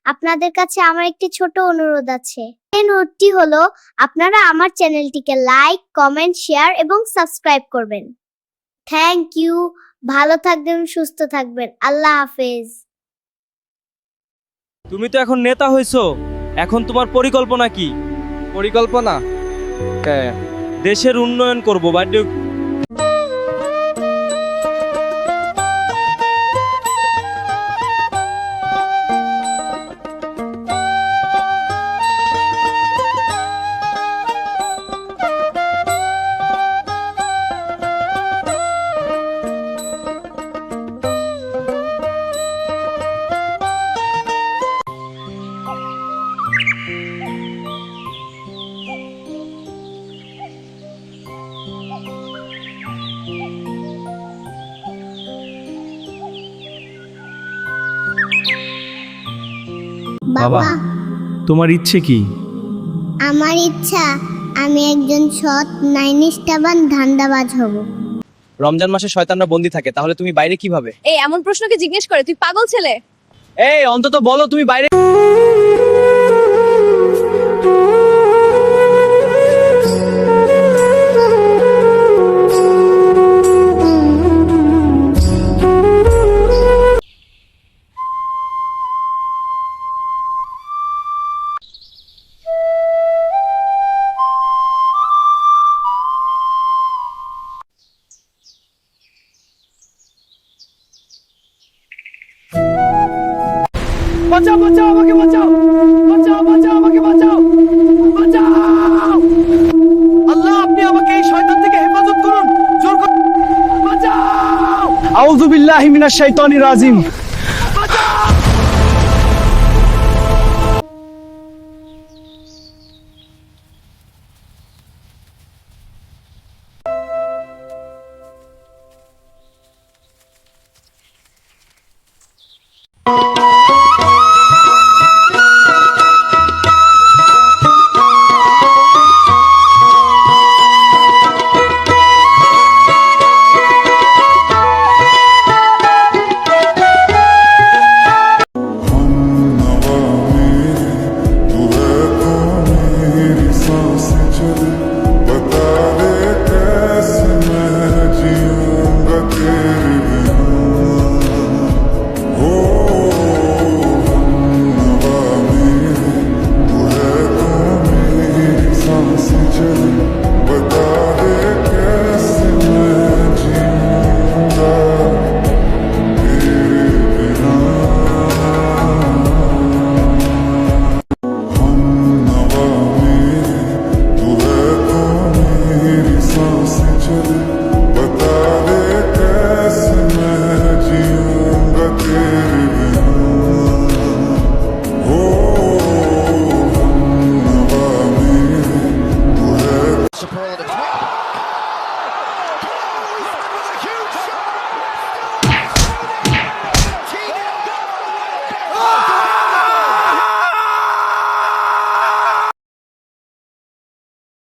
আপনাদের কাছে আমার একটি ছোট অনুরোধ আছে। এই অনুরোধটি হলো আপনারা আমার চ্যানেলটিকে লাইক, কমেন্ট, শেয়ার এবং সাবস্ক্রাইব করবেন। Thank you. ভালো থাকবেন, সুস্থ থাকবেন। আল্লাহ হাফেজ। তুমি তো এখন নেতা হইছো, এখন তোমার পরিকল্পনা কি? পরিকল্পনা? দেশের উন্নয়ন করব বাড়ি। বাবা, তোমার ইচ্ছে কি? আমার ইচ্ছা আমি একজন সৎ, ন্যায়নিষ্ঠাবান ধান্দাবাজ হব। রমজান মাসে শয়তানরা বন্দি থাকে, তাহলে তুমি বাইরে কিভাবে? এই এমন প্রশ্নকে জিজ্ঞেস করে তুই পাগল ছেলে? এই অন্তত বলো তুমি বাইরে। বাঁচাও বাঁচাও আমাকে বাঁচাও, বাঁচাও বাঁচাও আমাকে বাঁচাও, বাঁচাও আল্লাহ, আপনি আমাকে এই শয়তান থেকে হেফাজত করুন, জোর করে বাঁচাও। আউযু বিল্লাহি মিনাশ শাইতানির রাজিম।